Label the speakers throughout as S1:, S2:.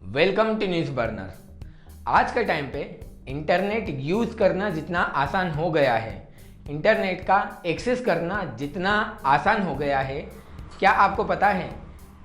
S1: Welcome to news burner. आज के time पे इंटरनेट यूज़ करना जितना आसान हो गया है, इंटरनेट का एक्सेस करना जितना आसान हो गया है, क्या आपको पता है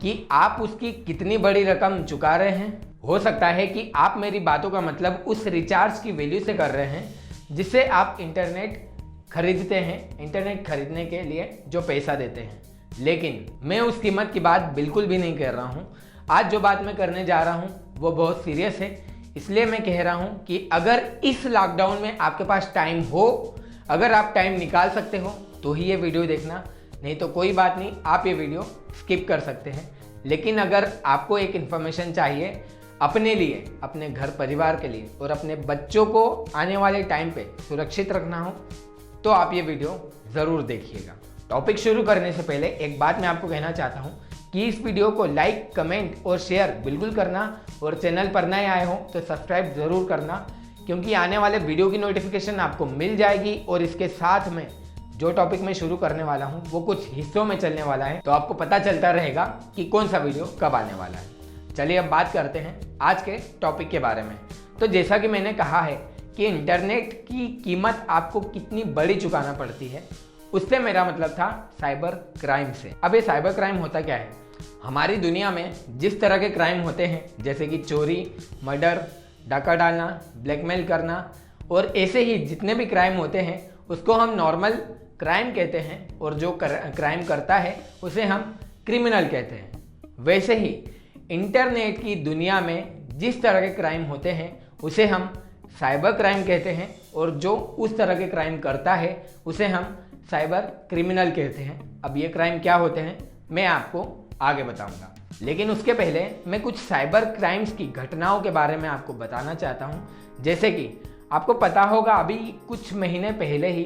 S1: कि आप उसकी कितनी बड़ी रकम चुका रहे हैं? हो सकता है कि आप मेरी बातों का मतलब उस रिचार्ज की वैल्यू से कर रहे हैं जिससे आप इंटरनेट खरीदते हैं, इंटरनेट खरीदने के लिए जो पैसा देते हैं। लेकिन मैं उस कीमत की बात बिल्कुल भी नहीं कर रहा हूँ। आज जो बात मैं करने जा रहा हूँ वो बहुत सीरियस है, इसलिए मैं कह रहा हूँ कि अगर इस लॉकडाउन में आपके पास टाइम हो, अगर आप टाइम निकाल सकते हो तो ही ये वीडियो देखना, नहीं तो कोई बात नहीं, आप ये वीडियो स्किप कर सकते हैं। लेकिन अगर आपको एक इन्फॉर्मेशन चाहिए अपने लिए, अपने घर परिवार के लिए और अपने बच्चों को आने वाले टाइम पे सुरक्षित रखना हो तो आप ये वीडियो ज़रूर देखिएगा। टॉपिक शुरू करने से पहले एक बात मैं आपको कहना चाहता हूँ कि इस वीडियो को लाइक, कमेंट और शेयर बिल्कुल करना, और चैनल पर नए आए हो तो सब्सक्राइब ज़रूर करना, क्योंकि आने वाले वीडियो की नोटिफिकेशन आपको मिल जाएगी। और इसके साथ में जो टॉपिक मैं शुरू करने वाला हूँ वो कुछ हिस्सों में चलने वाला है, तो आपको पता चलता रहेगा कि कौन सा वीडियो कब आने वाला है। चलिए अब बात करते हैं आज के टॉपिक के बारे में। तो जैसा कि मैंने कहा है कि इंटरनेट की कीमत आपको कितनी बड़ी चुकाना पड़ती है, उससे मेरा मतलब था साइबर क्राइम से। अब ये साइबर क्राइम होता क्या है? हमारी दुनिया में जिस तरह के क्राइम होते हैं, जैसे कि चोरी, मर्डर, डाका डालना, ब्लैकमेल करना और ऐसे ही जितने भी क्राइम होते हैं उसको हम नॉर्मल क्राइम कहते हैं, और जो क्राइम करता है उसे हम क्रिमिनल कहते हैं। वैसे ही इंटरनेट की दुनिया में जिस तरह के क्राइम होते हैं उसे हम साइबर क्राइम कहते हैं, और जो उस तरह के क्राइम करता है उसे हम साइबर क्रिमिनल कहते हैं। अब ये क्राइम क्या होते हैं मैं आपको आगे बताऊंगा, लेकिन उसके पहले मैं कुछ साइबर क्राइम्स की घटनाओं के बारे में आपको बताना चाहता हूं। जैसे कि आपको पता होगा, अभी कुछ महीने पहले ही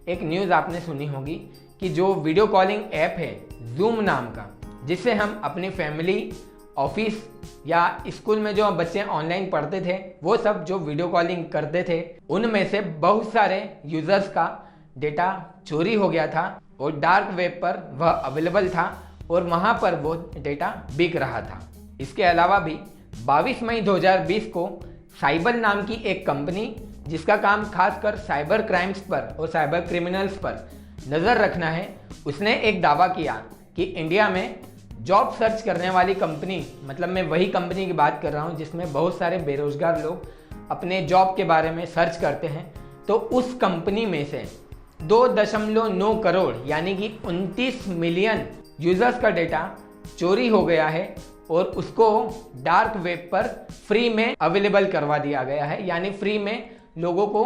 S1: एक न्यूज़ आपने सुनी होगी कि जो वीडियो कॉलिंग ऐप है जूम नाम का, जिससे हम अपनी फैमिली, ऑफिस या स्कूल में जो बच्चे ऑनलाइन पढ़ते थे वो सब जो वीडियो कॉलिंग करते थे, उनमें से बहुत सारे यूजर्स का डेटा चोरी हो गया था और डार्क वेब पर वह अवेलेबल था और वहां पर वो डेटा बिक रहा था। इसके अलावा भी 22 मई 2020 को साइबर नाम की एक कंपनी, जिसका काम खासकर साइबर क्राइम्स पर और साइबर क्रिमिनल्स पर नज़र रखना है, उसने एक दावा किया कि इंडिया में जॉब सर्च करने वाली कंपनी, मतलब मैं वही कंपनी की बात कर रहा हूँ जिसमें बहुत सारे बेरोजगार लोग अपने जॉब के बारे में सर्च करते हैं, तो उस कंपनी में से 2.9 करोड़ यानी कि 29 मिलियन यूजर्स का डेटा चोरी हो गया है और उसको डार्क वेब पर फ्री में अवेलेबल करवा दिया गया है, यानी फ्री में लोगों को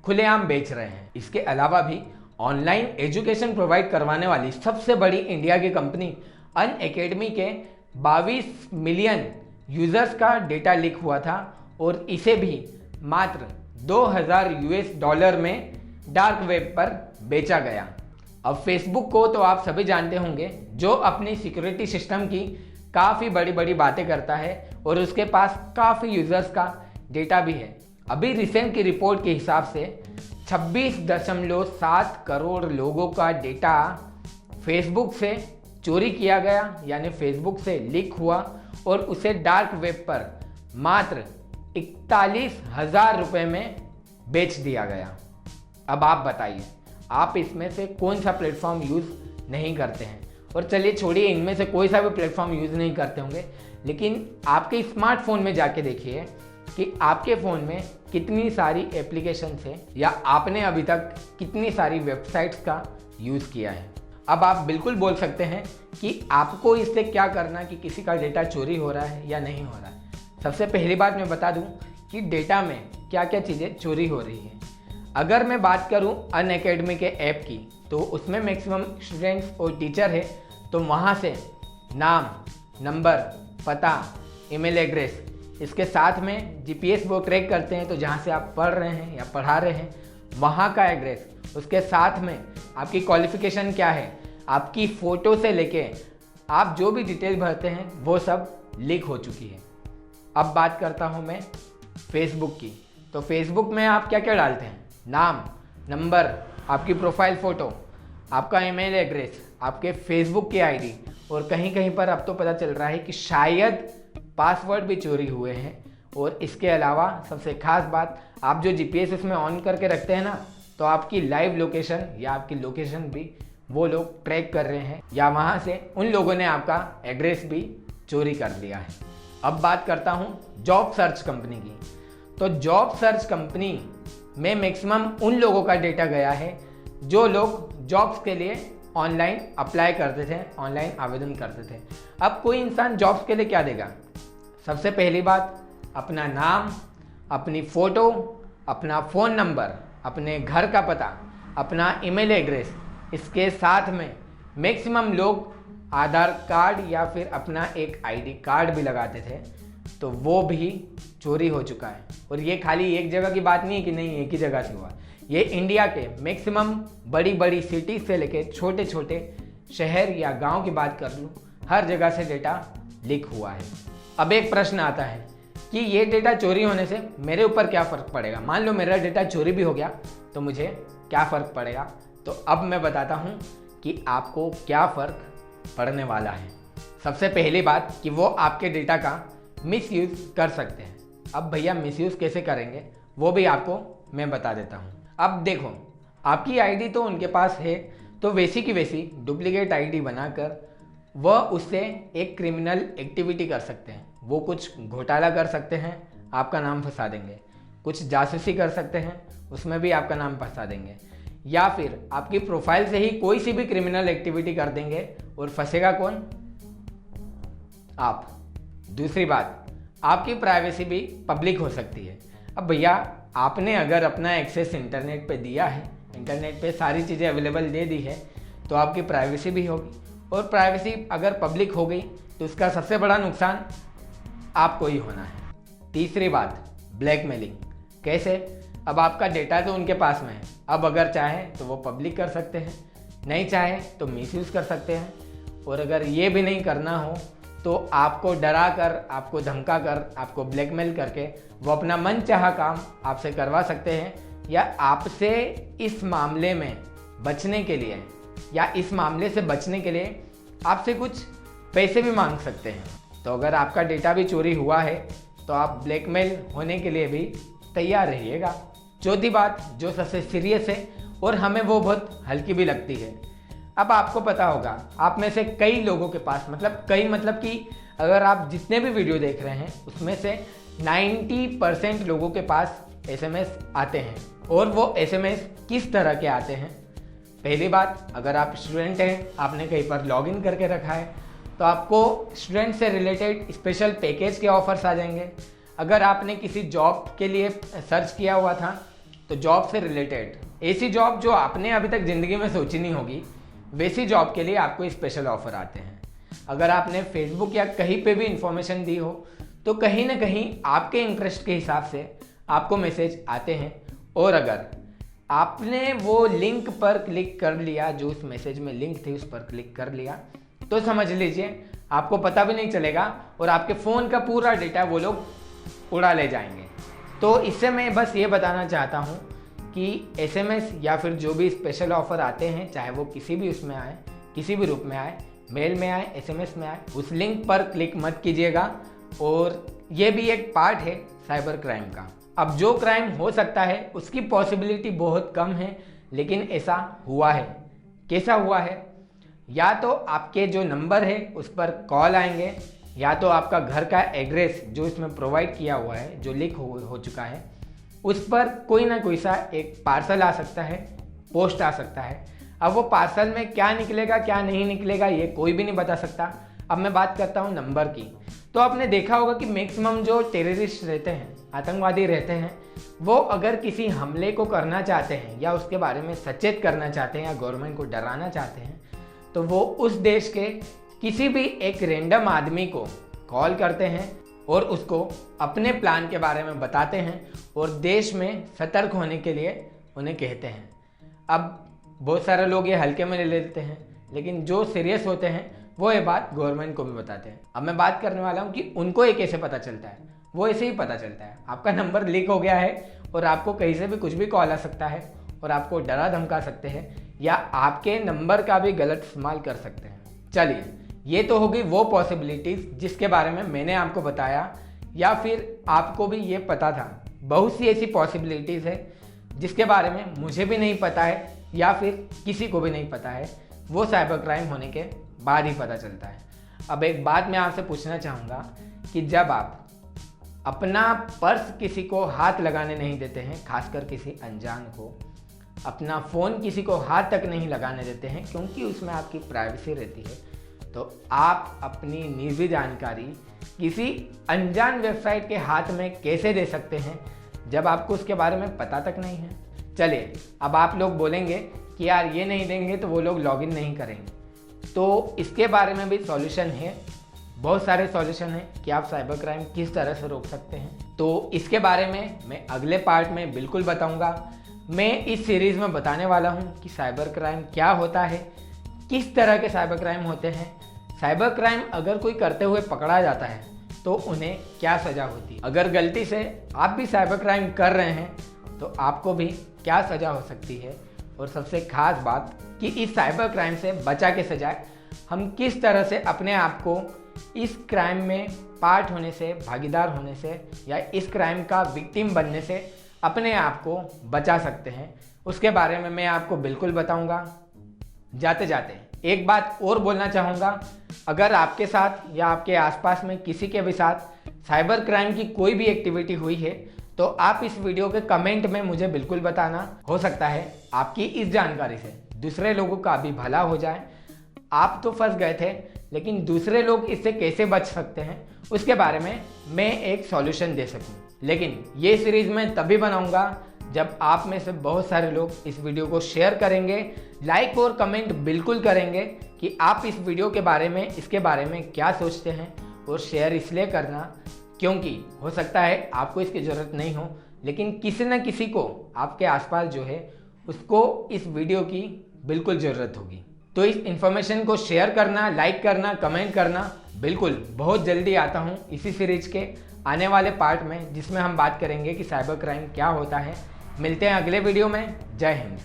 S1: खुलेआम बेच रहे हैं। इसके अलावा भी ऑनलाइन एजुकेशन प्रोवाइड करवाने वाली सबसे बड़ी इंडिया की कंपनी अनअकैडमी के 22 मिलियन यूजर्स का डेटा लीक हुआ था और इसे भी मात्र $2000 में डार्क वेब पर बेचा गया। अब फेसबुक को तो आप सभी जानते होंगे, जो अपनी सिक्योरिटी सिस्टम की काफ़ी बड़ी बड़ी बातें करता है और उसके पास काफ़ी यूजर्स का डेटा भी है। अभी रिसेंट की रिपोर्ट के हिसाब से 26.7 करोड़ लोगों का डेटा फेसबुक से चोरी किया गया, यानी फेसबुक से लीक हुआ और उसे डार्क वेब पर मात्र 41,000 रुपये में बेच दिया गया। अब आप बताइए, आप इसमें से कौन सा प्लेटफॉर्म यूज़ नहीं करते हैं? और चलिए छोड़िए, इनमें से कोई सा भी प्लेटफॉर्म यूज़ नहीं करते होंगे, लेकिन आपके स्मार्टफोन में जाके देखिए कि आपके फ़ोन में कितनी सारी एप्लीकेशन है या आपने अभी तक कितनी सारी वेबसाइट्स का यूज़ किया है। अब आप बिल्कुल बोल सकते हैं कि आपको इससे क्या करना कि किसी का डेटा चोरी हो रहा है या नहीं हो रहा है। सबसे पहली बात मैं बता दूं कि डेटा में क्या क्या चीज़ें चोरी हो रही है। अगर मैं बात करूं अनअकैडमी के ऐप की, तो उसमें मैक्सिमम स्टूडेंट्स और टीचर है, तो वहां से नाम, नंबर, पता, ईमेल एड्रेस, इसके साथ में जीपीएस वो ट्रैक करते हैं, तो जहां से आप पढ़ रहे हैं या पढ़ा रहे हैं वहां का एड्रेस, उसके साथ में आपकी क्वालिफिकेशन क्या है, आपकी फ़ोटो से लेके आप जो भी डिटेल भरते हैं वो सब लीक हो चुकी है। अब बात करता हूं मैं फेसबुक की। तो फेसबुक में आप क्या क्या डालते हैं? नाम, नंबर, आपकी प्रोफाइल फ़ोटो, आपका ईमेल एड्रेस, आपके फेसबुक की आईडी, और कहीं कहीं पर अब तो पता चल रहा है कि शायद पासवर्ड भी चोरी हुए हैं। और इसके अलावा सबसे खास बात, आप जो जीपीएस उसमें ऑन करके रखते हैं ना, तो आपकी लाइव लोकेशन या आपकी लोकेशन भी वो लोग ट्रैक कर रहे हैं, या वहाँ से उन लोगों ने आपका एड्रेस भी चोरी कर लिया है। अब बात करता हूँ जॉब सर्च कंपनी की। तो जॉब सर्च कंपनी में मैक्सिमम उन लोगों का डेटा गया है जो लोग जॉब्स के लिए ऑनलाइन अप्लाई करते थे, ऑनलाइन आवेदन करते थे। अब कोई इंसान जॉब्स के लिए क्या देगा? सबसे पहली बात, अपना नाम, अपनी फ़ोटो, अपना फ़ोन नंबर, अपने घर का पता, अपना ईमेल एड्रेस, इसके साथ में मैक्सिमम लोग आधार कार्ड या फिर अपना एक आईडी कार्ड भी लगाते थे, तो वो भी चोरी हो चुका है। और ये खाली एक जगह की बात नहीं है कि नहीं एक ही जगह से हुआ, ये इंडिया के मैक्सिमम बड़ी बड़ी सिटी से लेके छोटे छोटे शहर या गांव की बात कर लूँ, हर जगह से डेटा लीक हुआ है। अब एक प्रश्न आता है कि ये डेटा चोरी होने से मेरे ऊपर क्या फ़र्क पड़ेगा? मान लो मेरा डेटा चोरी भी हो गया तो मुझे क्या फ़र्क पड़ेगा? तो अब मैं बताता हूँ कि आपको क्या फ़र्क पड़ने वाला है। सबसे पहली बात कि वो आपके डेटा का मिसयूज़ कर सकते हैं। अब भैया मिसयूज़ कैसे करेंगे वो भी आपको मैं बता देता हूँ। अब देखो, आपकी आईडी तो उनके पास है, तो वैसी की वैसी डुप्लीकेट आईडी बनाकर वह उससे एक क्रिमिनल एक्टिविटी कर सकते हैं। वो कुछ घोटाला कर सकते हैं, आपका नाम फंसा देंगे, कुछ जासूसी कर सकते हैं, उसमें भी आपका नाम फंसा देंगे, या फिर आपकी प्रोफाइल से ही कोई सी भी क्रिमिनल एक्टिविटी कर देंगे। और फंसेगा कौन? आप। दूसरी बात, आपकी प्राइवेसी भी पब्लिक हो सकती है। अब भैया आपने अगर अपना एक्सेस इंटरनेट पे दिया है, इंटरनेट पे सारी चीज़ें अवेलेबल दे दी है, तो आपकी प्राइवेसी भी होगी। और प्राइवेसी अगर पब्लिक हो गई तो उसका सबसे बड़ा नुकसान आपको ही होना है। तीसरी बात, ब्लैकमेलिंग। कैसे? अब आपका डेटा तो उनके पास में है, अब अगर चाहे तो वो पब्लिक कर सकते हैं, नहीं चाहे तो मिसयूज़ कर सकते हैं। और अगर ये भी नहीं करना हो तो आपको डरा कर, आपको धमका कर, आपको ब्लैकमेल करके वो अपना मनचाहा काम आपसे करवा सकते हैं, या आपसे इस मामले में बचने के लिए या इस मामले से बचने के लिए आपसे कुछ पैसे भी मांग सकते हैं। तो अगर आपका डेटा भी चोरी हुआ है तो आप ब्लैकमेल होने के लिए भी तैयार रहिएगा। चौथी बात जो सबसे सीरियस है और हमें वो बहुत हल्की भी लगती है। अब आपको पता होगा, आप में से कई लोगों के पास, मतलब कि अगर आप जितने भी वीडियो देख रहे हैं उसमें से 90% लोगों के पास एसएमएस आते हैं। और वो एसएमएस किस तरह के आते हैं? पहली बात, अगर आप स्टूडेंट हैं, आपने कहीं पर लॉगिन करके रखा है, तो आपको स्टूडेंट से रिलेटेड स्पेशल पैकेज के ऑफर्स आ जाएंगे। अगर आपने किसी जॉब के लिए सर्च किया हुआ था तो जॉब से रिलेटेड ऐसी जॉब जो आपने अभी तक ज़िंदगी में सोची नहीं होगी, वैसी जॉब के लिए आपको स्पेशल ऑफर आते हैं। अगर आपने फेसबुक या कहीं पे भी इंफॉर्मेशन दी हो तो कहीं ना कहीं आपके इंटरेस्ट के हिसाब से आपको मैसेज आते हैं। और अगर आपने वो लिंक पर क्लिक कर लिया, जो उस मैसेज में लिंक थी उस पर क्लिक कर लिया, तो समझ लीजिए आपको पता भी नहीं चलेगा और आपके फ़ोन का पूरा डेटा वो लोग उड़ा ले जाएंगे। तो इससे मैं बस ये बताना चाहता हूँ कि एसएमएस या फिर जो भी स्पेशल ऑफ़र आते हैं, चाहे वो किसी भी उसमें आए, किसी भी रूप में आए, मेल में आए, एसएमएस में आए, उस लिंक पर क्लिक मत कीजिएगा। और ये भी एक पार्ट है साइबर क्राइम का। अब जो क्राइम हो सकता है उसकी पॉसिबिलिटी बहुत कम है, लेकिन ऐसा हुआ है। कैसा हुआ है? या तो आपके जो नंबर है उस पर कॉल आएंगे, या तो आपका घर का एड्रेस जो इसमें प्रोवाइड किया हुआ है, जो लीक हो चुका है, उस पर कोई ना कोई सा एक पार्सल आ सकता है, पोस्ट आ सकता है। अब वो पार्सल में क्या निकलेगा क्या नहीं निकलेगा ये कोई भी नहीं बता सकता। अब मैं बात करता हूँ नंबर की। तो आपने देखा होगा कि मैक्सिमम जो टेररिस्ट रहते हैं, आतंकवादी रहते हैं, वो अगर किसी हमले को करना चाहते हैं या उसके बारे में सचेत करना चाहते हैं या गवर्नमेंट को डराना चाहते हैं, तो वो उस देश के किसी भी एक रैंडम आदमी को कॉल करते हैं और उसको अपने प्लान के बारे में बताते हैं और देश में सतर्क होने के लिए उन्हें कहते हैं। अब बहुत सारे लोग ये हल्के में ले लेते हैं, लेकिन जो सीरियस होते हैं वो ये बात गवर्नमेंट को भी बताते हैं। अब मैं बात करने वाला हूँ कि उनको ये कैसे पता चलता है। वो ऐसे ही पता चलता है, आपका नंबर लीक हो गया है और आपको कहीं से भी कुछ भी कॉल आ सकता है और आपको डरा धमका सकते हैं या आपके नंबर का भी गलत इस्तेमाल कर सकते हैं। चलिए ये तो होगी वो पॉसिबिलिटीज़ जिसके बारे में मैंने आपको बताया, या फिर आपको भी ये पता था। बहुत सी ऐसी पॉसिबिलिटीज़ है जिसके बारे में मुझे भी नहीं पता है या फिर किसी को भी नहीं पता है, वो साइबर क्राइम होने के बाद ही पता चलता है। अब एक बात मैं आपसे पूछना चाहूँगा कि जब आप अपना पर्स किसी को हाथ लगाने नहीं देते हैं, खासकर किसी अनजान को, अपना फ़ोन किसी को हाथ तक नहीं लगाने देते हैं क्योंकि उसमें आपकी प्राइवेसी रहती है, तो आप अपनी निजी जानकारी किसी अनजान वेबसाइट के हाथ में कैसे दे सकते हैं जब आपको उसके बारे में पता तक नहीं है। चलिए, अब आप लोग बोलेंगे कि यार ये नहीं देंगे तो वो लोग लॉगिन नहीं करेंगे, तो इसके बारे में भी सॉल्यूशन है। बहुत सारे सॉल्यूशन हैं कि आप साइबर क्राइम किस तरह से रोक सकते हैं, तो इसके बारे में मैं अगले पार्ट में बिल्कुल बताऊंगा। मैं इस सीरीज़ में बताने वाला हूं कि साइबर क्राइम क्या होता है, किस तरह के साइबर क्राइम होते हैं, साइबर क्राइम अगर कोई करते हुए पकड़ा जाता है तो उन्हें क्या सज़ा होती है, अगर गलती से आप भी साइबर क्राइम कर रहे हैं तो आपको भी क्या सज़ा हो सकती है, और सबसे खास बात कि इस साइबर क्राइम से बचा के सजाए हम किस तरह से अपने आप को इस क्राइम में पार्ट होने से, भागीदार होने से, या इस क्राइम का विक्टिम बनने से अपने आप को बचा सकते हैं, उसके बारे में मैं आपको बिल्कुल बताऊंगा। जाते जाते एक बात और बोलना चाहूँगा, अगर आपके साथ या आपके आसपास में किसी के भी साथ साइबर क्राइम की कोई भी एक्टिविटी हुई है तो आप इस वीडियो के कमेंट में मुझे बिल्कुल बताना। हो सकता है आपकी इस जानकारी से दूसरे लोगों का भी भला हो जाए। आप तो फंस गए थे, लेकिन दूसरे लोग इससे कैसे बच सकते हैं उसके बारे में मैं एक सॉल्यूशन दे सकूं। लेकिन ये सीरीज़ मैं तभी बनाऊंगा जब आप में से बहुत सारे लोग इस वीडियो को शेयर करेंगे, लाइक और कमेंट बिल्कुल करेंगे कि आप इस वीडियो के बारे में, इसके बारे में क्या सोचते हैं। और शेयर इसलिए करना क्योंकि हो सकता है आपको इसकी ज़रूरत नहीं हो, लेकिन किसी न किसी को आपके आसपास जो है उसको इस वीडियो की बिल्कुल ज़रूरत होगी। तो इस इन्फॉर्मेशन को शेयर करना, लाइक करना, कमेंट करना। बिल्कुल बहुत जल्दी आता हूँ इसी सीरीज के आने वाले पार्ट में, जिसमें हम बात करेंगे कि साइबर क्राइम क्या होता है। मिलते हैं अगले वीडियो में। जय हिंद।